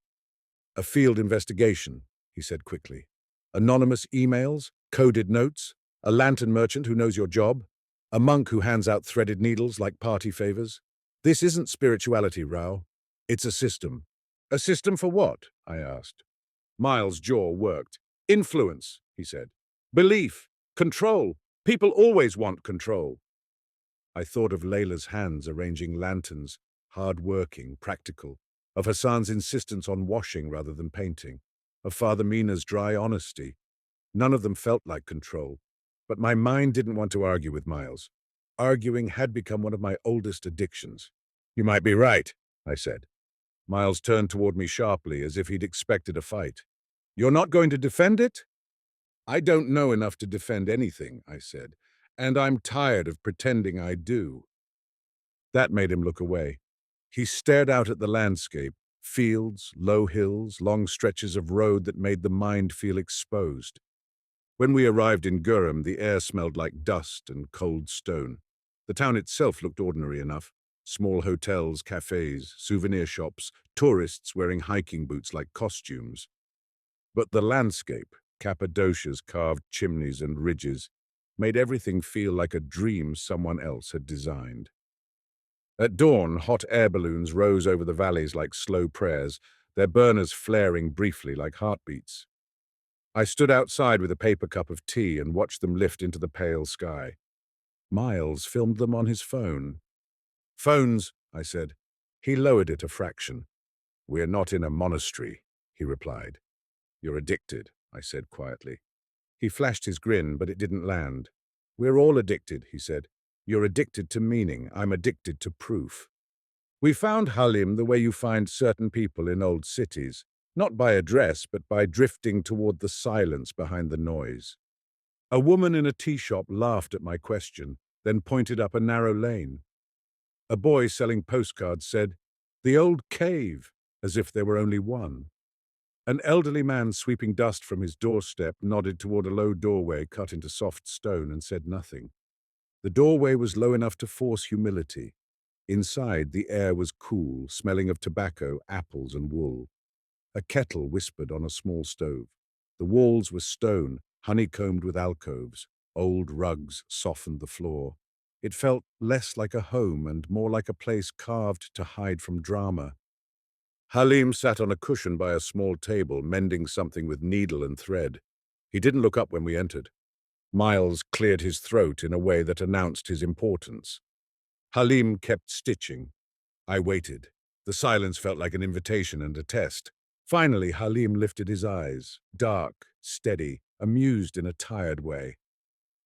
"A field investigation," he said quickly. Anonymous emails, coded notes, a lantern merchant who knows your job, a monk who hands out threaded needles like party favors. This isn't spirituality, Rao. It's a system. A system for what? I asked. Miles' jaw worked. Influence, he said. Belief. Control. People always want control. I thought of Layla's hands arranging lanterns, hard-working, practical, of Hassan's insistence on washing rather than painting, of Father Mina's dry honesty. None of them felt like control, but my mind didn't want to argue with Miles. Arguing had become one of my oldest addictions. You might be right, I said. Miles turned toward me sharply, as if he'd expected a fight. You're not going to defend it? I don't know enough to defend anything, I said, and I'm tired of pretending I do. That made him look away. He stared out at the landscape, fields, low hills, long stretches of road that made the mind feel exposed. When we arrived in Gurram, the air smelled like dust and cold stone. The town itself looked ordinary enough. Small hotels, cafes, souvenir shops, tourists wearing hiking boots like costumes. But the landscape, Cappadocia's carved chimneys and ridges, made everything feel like a dream someone else had designed. At dawn, hot air balloons rose over the valleys like slow prayers, their burners flaring briefly like heartbeats. I stood outside with a paper cup of tea and watched them lift into the pale sky. Miles filmed them on his phone. Phones, I said. He lowered it a fraction. We're not in a monastery, he replied. You're addicted, I said quietly. He flashed his grin, but it didn't land. We're all addicted, he said. You're addicted to meaning. I'm addicted to proof. We found Halim the way you find certain people in old cities, not by address, but by drifting toward the silence behind the noise. A woman in a tea shop laughed at my question, then pointed up a narrow lane. A boy selling postcards said, "The old cave," as if there were only one. An elderly man sweeping dust from his doorstep nodded toward a low doorway cut into soft stone and said nothing. The doorway was low enough to force humility. Inside, the air was cool, smelling of tobacco, apples, and wool. A kettle whispered on a small stove. The walls were stone, honeycombed with alcoves. Old rugs softened the floor. It felt less like a home and more like a place carved to hide from drama. Halim sat on a cushion by a small table, mending something with needle and thread. He didn't look up when we entered. Miles cleared his throat in a way that announced his importance. Halim kept stitching. I waited. The silence felt like an invitation and a test. Finally, Halim lifted his eyes, dark, steady, amused in a tired way.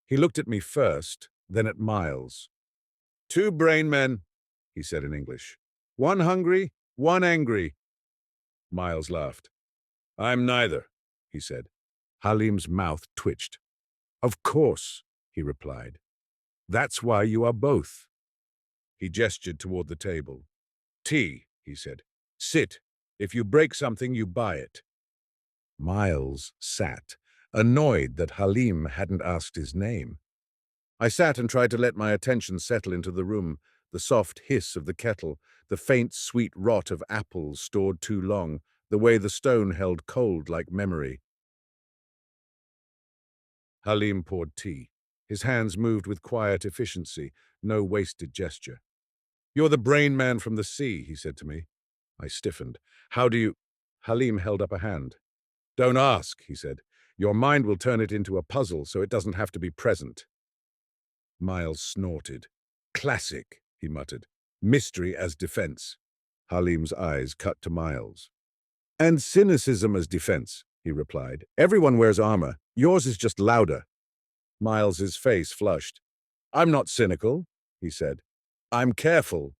He looked at me first, then at Miles. "Two brain men," he said in English. "One hungry, one angry." Miles laughed. "I'm neither," he said. Halim's mouth twitched. "Of course," he replied. "That's why you are both." He gestured toward the table. "Tea," he said. "Sit. If you break something, you buy it." Miles sat, annoyed that Halim hadn't asked his name. I sat and tried to let my attention settle into the room, the soft hiss of the kettle, the faint sweet rot of apples stored too long, the way the stone held cold like memory. Halim poured tea. His hands moved with quiet efficiency, no wasted gesture. "You're the brain man from the sea," he said to me. I stiffened. "How do you—" Halim held up a hand. "Don't ask," he said. "Your mind will turn it into a puzzle so it doesn't have to be present." Miles snorted. "Classic," he muttered. "Mystery as defense." Halim's eyes cut to Miles. "And cynicism as defense," he replied. "Everyone wears armor. Yours is just louder." Miles's face flushed. "I'm not cynical," he said. "I'm careful."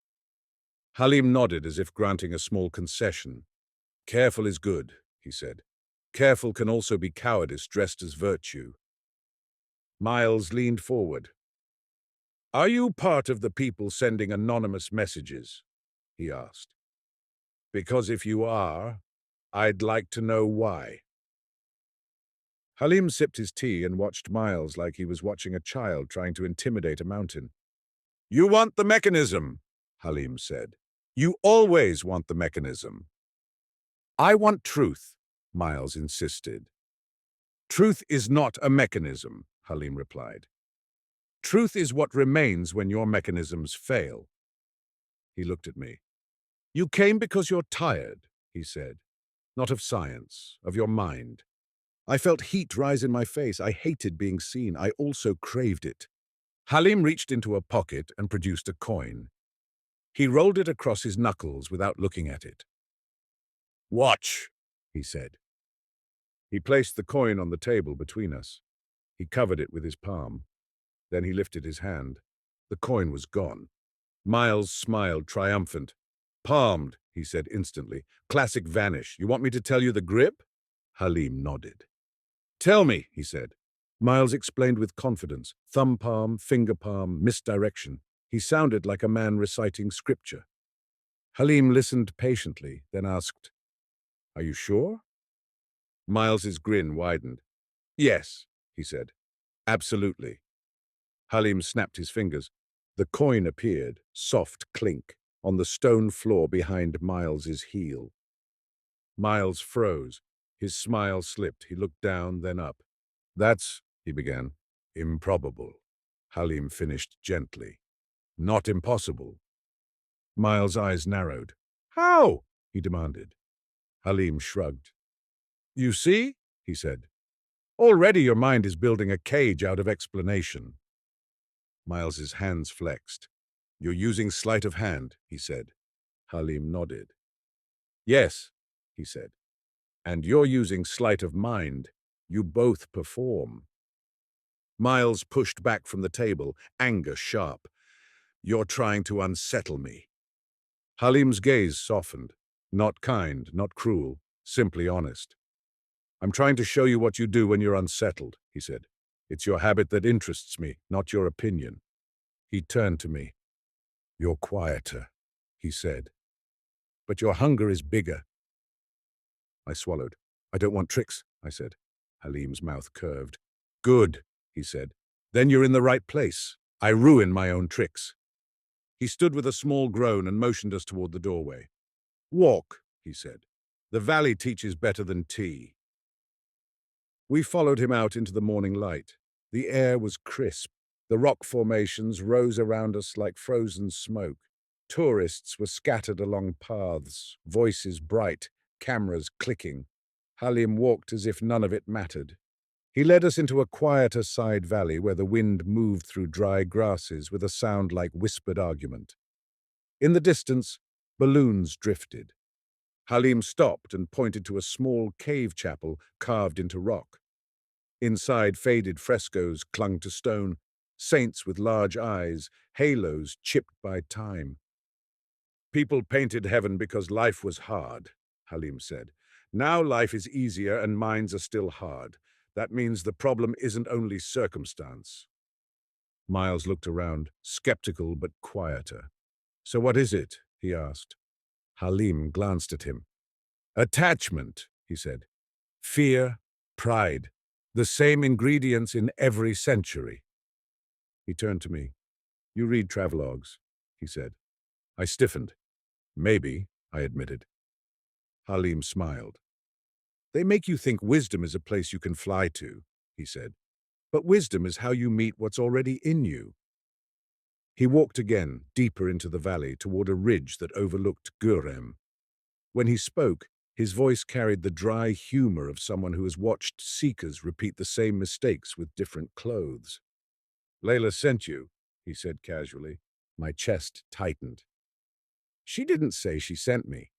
Halim nodded as if granting a small concession. "Careful is good," he said. "Careful can also be cowardice dressed as virtue." Miles leaned forward. "Are you part of the people sending anonymous messages?" he asked. "Because if you are, I'd like to know why." Halim sipped his tea and watched Miles like he was watching a child trying to intimidate a mountain. "You want the mechanism," Halim said. "You always want the mechanism." "I want truth," Miles insisted. Truth is not a mechanism, Halim replied. Truth is what remains when your mechanisms fail. He looked at me. You came because you're tired, he said. Not of science, of your mind. I felt heat rise in my face. I hated being seen. I also craved it. Halim reached into a pocket and produced a coin. He rolled it across his knuckles without looking at it. Watch, he said. He placed the coin on the table between us. He covered it with his palm. Then he lifted his hand. The coin was gone. Miles smiled, triumphant. Palmed, he said instantly. Classic vanish. You want me to tell you the grip? Halim nodded. Tell me, he said. Miles explained with confidence. Thumb palm, finger palm, misdirection. He sounded like a man reciting scripture. Halim listened patiently, then asked, Are you sure? Miles's grin widened. Yes, he said. Absolutely. Halim snapped his fingers. The coin appeared, soft clink, on the stone floor behind Miles's heel. Miles froze. His smile slipped. He looked down, then up. That's, he began, improbable. Halim finished gently. Not impossible. Miles' eyes narrowed. How? He demanded. Halim shrugged. You see, he said. Already your mind is building a cage out of explanation. Miles's hands flexed. You're using sleight of hand, he said. Halim nodded. Yes, he said. And you're using sleight of mind. You both perform. Miles pushed back from the table, anger sharp. You're trying to unsettle me. Halim's gaze softened. Not kind, not cruel, simply honest. I'm trying to show you what you do when you're unsettled, he said. It's your habit that interests me, not your opinion. He turned to me. You're quieter, he said. But your hunger is bigger. I swallowed. I don't want tricks, I said. Halim's mouth curved. Good, he said. Then you're in the right place. I ruin my own tricks. He stood with a small groan and motioned us toward the doorway. Walk, he said. The valley teaches better than tea. We followed him out into the morning light. The air was crisp. The rock formations rose around us like frozen smoke. Tourists were scattered along paths, voices bright, cameras clicking. Halim walked as if none of it mattered. He led us into a quieter side valley where the wind moved through dry grasses with a sound like whispered argument. In the distance, balloons drifted. Halim stopped and pointed to a small cave chapel carved into rock. Inside, faded frescoes clung to stone, saints with large eyes, halos chipped by time. People painted heaven because life was hard, Halim said. Now life is easier and minds are still hard. That means the problem isn't only circumstance. Miles looked around, skeptical but quieter. So what is it? He asked. Halim glanced at him. Attachment, he said. Fear, pride, the same ingredients in every century. He turned to me. You read travelogues, he said. I stiffened. Maybe, I admitted. Halim smiled. They make you think wisdom is a place you can fly to, he said. But wisdom is how you meet what's already in you. He walked again, deeper into the valley, toward a ridge that overlooked Gurem. When he spoke, his voice carried the dry humor of someone who has watched seekers repeat the same mistakes with different clothes. Layla sent you, he said casually. My chest tightened. She didn't say she sent me.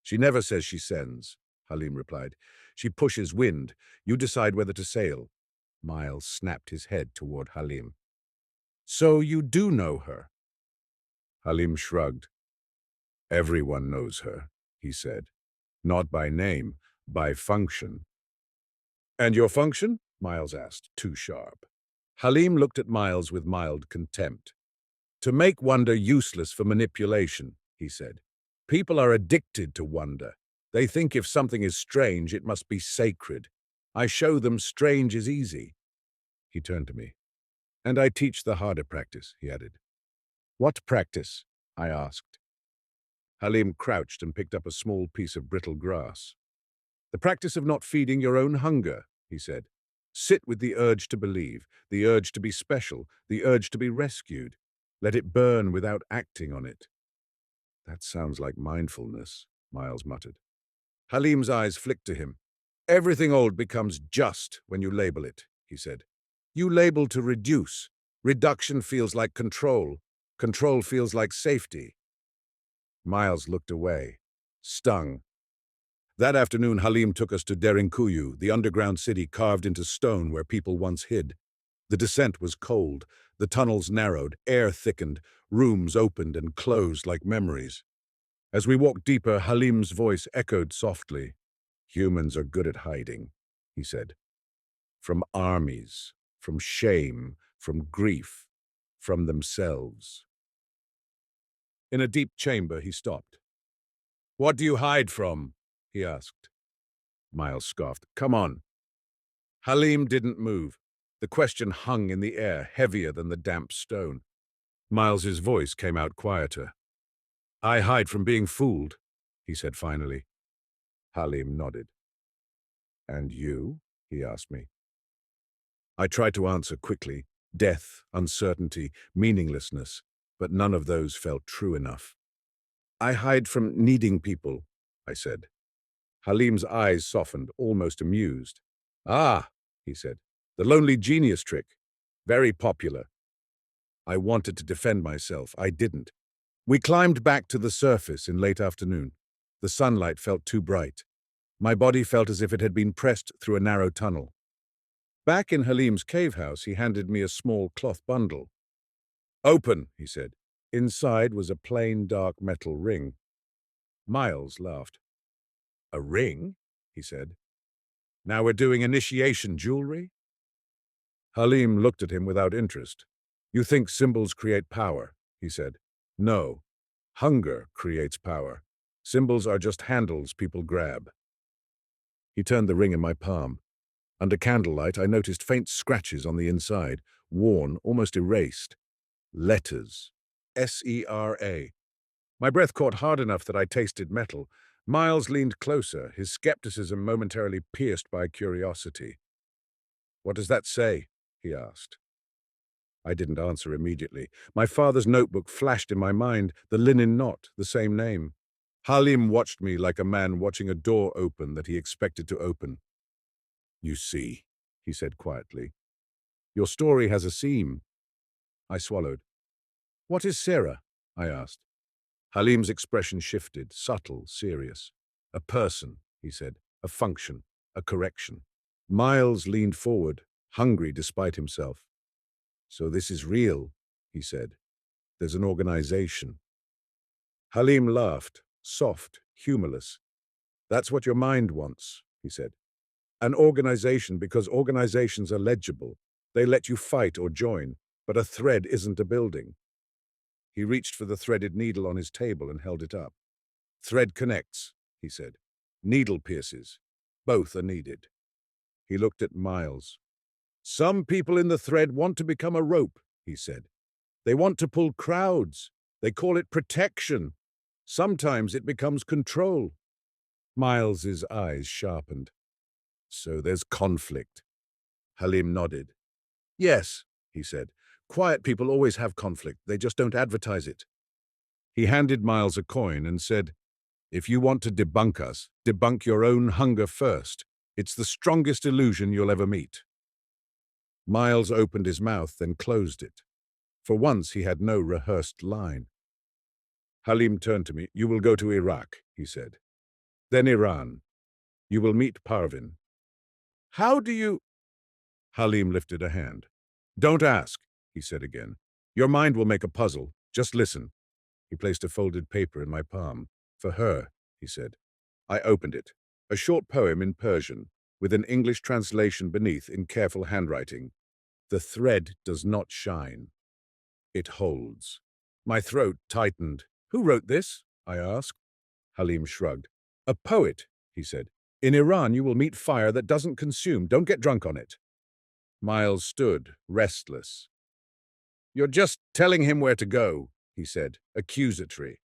She never says she sends, Halim replied. She pushes wind. You decide whether to sail. Miles snapped his head toward Halim. So you do know her? Halim shrugged. Everyone knows her, he said. Not by name, by function. And your function? Miles asked, too sharp. Halim looked at Miles with mild contempt. To make wonder useless for manipulation, he said. People are addicted to wonder. They think if something is strange, it must be sacred. I show them strange is easy. He turned to me. And I teach the harder practice, he added. What practice? I asked. Halim crouched and picked up a small piece of brittle grass. The practice of not feeding your own hunger, he said. Sit with the urge to believe, the urge to be special, the urge to be rescued. Let it burn without acting on it. That sounds like mindfulness, Miles muttered. Halim's eyes flicked to him. Everything old becomes just when you label it, he said. You label to reduce. Reduction feels like control. Control feels like safety. Miles looked away, stung. That afternoon, Halim took us to Derinkuyu, the underground city carved into stone where people once hid. The descent was cold, the tunnels narrowed, air thickened, rooms opened and closed like memories. As we walked deeper, Halim's voice echoed softly. Humans are good at hiding, he said. From armies, from shame, from grief, from themselves. In a deep chamber, he stopped. What do you hide from? He asked. Miles scoffed. Come on. Halim didn't move. The question hung in the air, heavier than the damp stone. Miles's voice came out quieter. I hide from being fooled, he said finally. Halim nodded. And you? He asked me. I tried to answer quickly. Death, uncertainty, meaninglessness, but none of those felt true enough. I hide from needing people, I said. Halim's eyes softened, almost amused. Ah, he said, the lonely genius trick. Very popular. I wanted to defend myself. I didn't. We climbed back to the surface in late afternoon. The sunlight felt too bright. My body felt as if it had been pressed through a narrow tunnel. Back in Halim's cave house, he handed me a small cloth bundle. Open, he said. Inside was a plain dark metal ring. Miles laughed. A ring? He said. Now we're doing initiation jewelry? Halim looked at him without interest. You think symbols create power, he said. No. Hunger creates power. Symbols are just handles people grab. He turned the ring in my palm. Under candlelight, I noticed faint scratches on the inside, worn, almost erased. Letters. S-E-R-A. My breath caught hard enough that I tasted metal. Miles leaned closer, his skepticism momentarily pierced by curiosity. What does that say? He asked. I didn't answer immediately. My father's notebook flashed in my mind, the linen knot, the same name. Halim watched me like a man watching a door open that he expected to open. You see, he said quietly. Your story has a seam. I swallowed. What is Sarah? I asked. Halim's expression shifted, subtle, serious. A person, he said, a function, a correction. Miles leaned forward, hungry despite himself. So this is real, he said. There's an organization. Halim laughed, soft, humorless. That's what your mind wants, he said. An organization because organizations are legible. They let you fight or join, but a thread isn't a building. He reached for the threaded needle on his table and held it up. Thread connects, he said. Needle pierces. Both are needed. He looked at Miles. Some people in the thread want to become a rope, he said. They want to pull crowds. They call it protection. Sometimes it becomes control. Miles's eyes sharpened. So there's conflict. Halim nodded. Yes, he said. Quiet people always have conflict. They just don't advertise it. He handed Miles a coin and said, If you want to debunk us, debunk your own hunger first. It's the strongest illusion you'll ever meet. Miles opened his mouth, then closed it. For once, he had no rehearsed line. Halim turned to me. You will go to Iraq, he said. Then Iran. You will meet Parvin. How do you... Halim lifted a hand. Don't ask, he said again. Your mind will make a puzzle. Just listen. He placed a folded paper in my palm. For her, he said. I opened it. A short poem in Persian, with an English translation beneath in careful handwriting. The thread does not shine. It holds. My throat tightened. Who wrote this? I asked. Halim shrugged. A poet, he said. In Iran you will meet fire that doesn't consume. Don't get drunk on it. Miles stood, restless. You're just telling him where to go, he said, accusatory.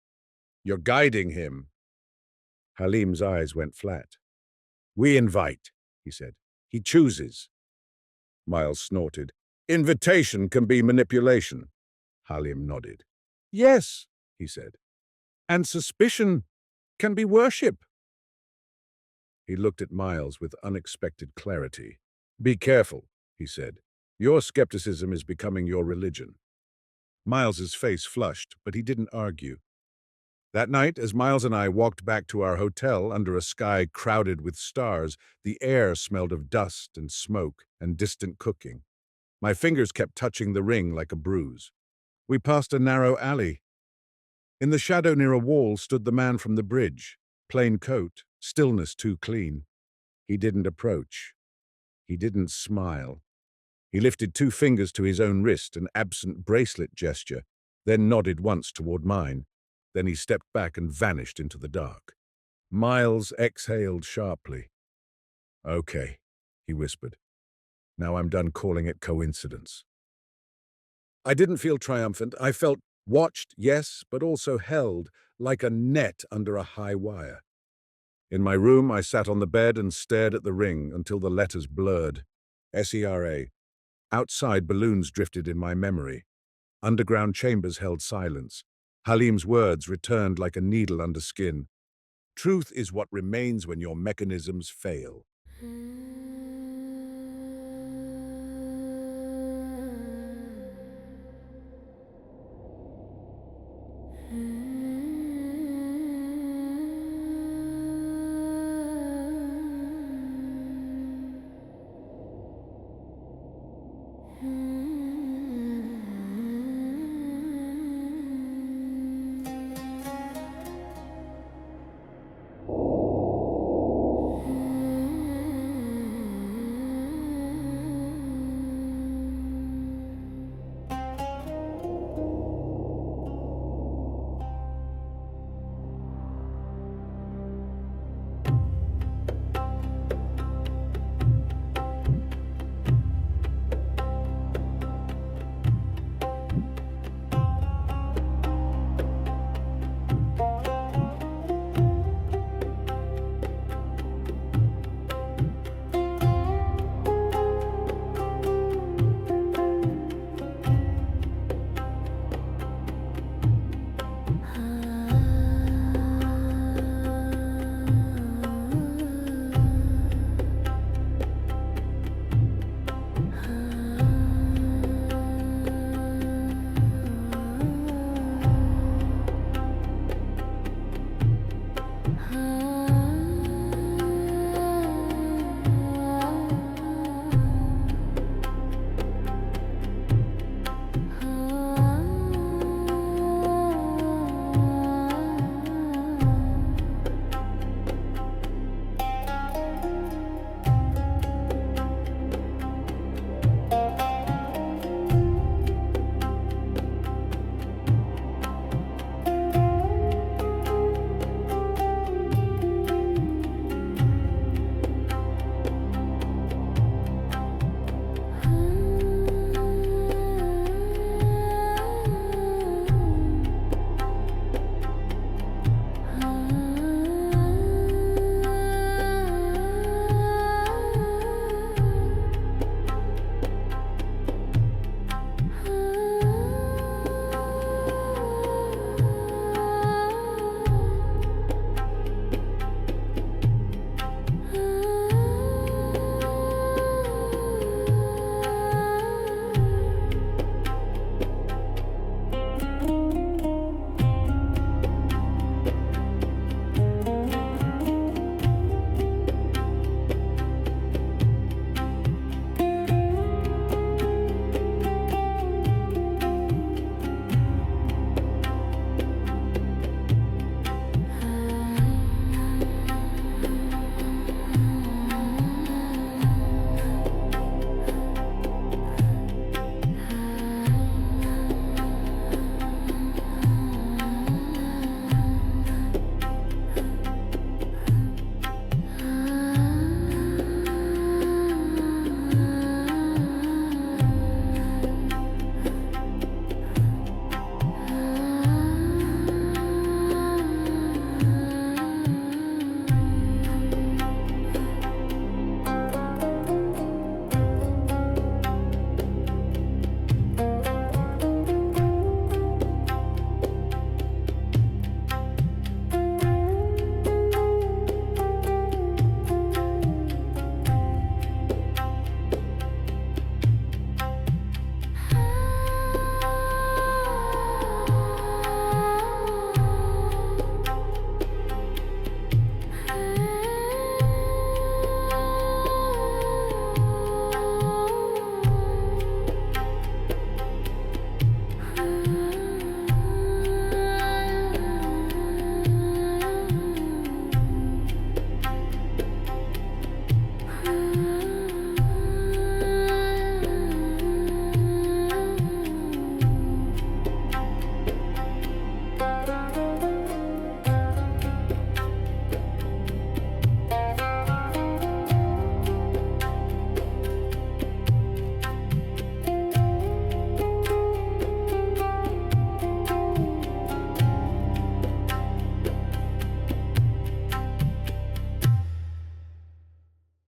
You're guiding him. Halim's eyes went flat. We invite, he said. He chooses. Miles snorted. Invitation can be manipulation. Halim nodded. Yes, he said. And suspicion can be worship. He looked at Miles with unexpected clarity. Be careful, he said. Your skepticism is becoming your religion. Miles's face flushed, but he didn't argue. That night, as Miles and I walked back to our hotel under a sky crowded with stars, the air smelled of dust and smoke and distant cooking. My fingers kept touching the ring like a bruise. We passed a narrow alley. In the shadow near a wall stood the man from the bridge, plain coat, stillness too clean. He didn't approach. He didn't smile. He lifted 2 fingers to his own wrist, an absent bracelet gesture, then nodded once toward mine. Then he stepped back and vanished into the dark. Miles exhaled sharply. Okay, he whispered. Now I'm done calling it coincidence. I didn't feel triumphant. I felt watched, yes, but also held, like a net under a high wire. In my room, I sat on the bed and stared at the ring until the letters blurred. SERA. Outside, balloons drifted in my memory. Underground chambers held silence. Halim's words returned like a needle under skin. Truth is what remains when your mechanisms fail.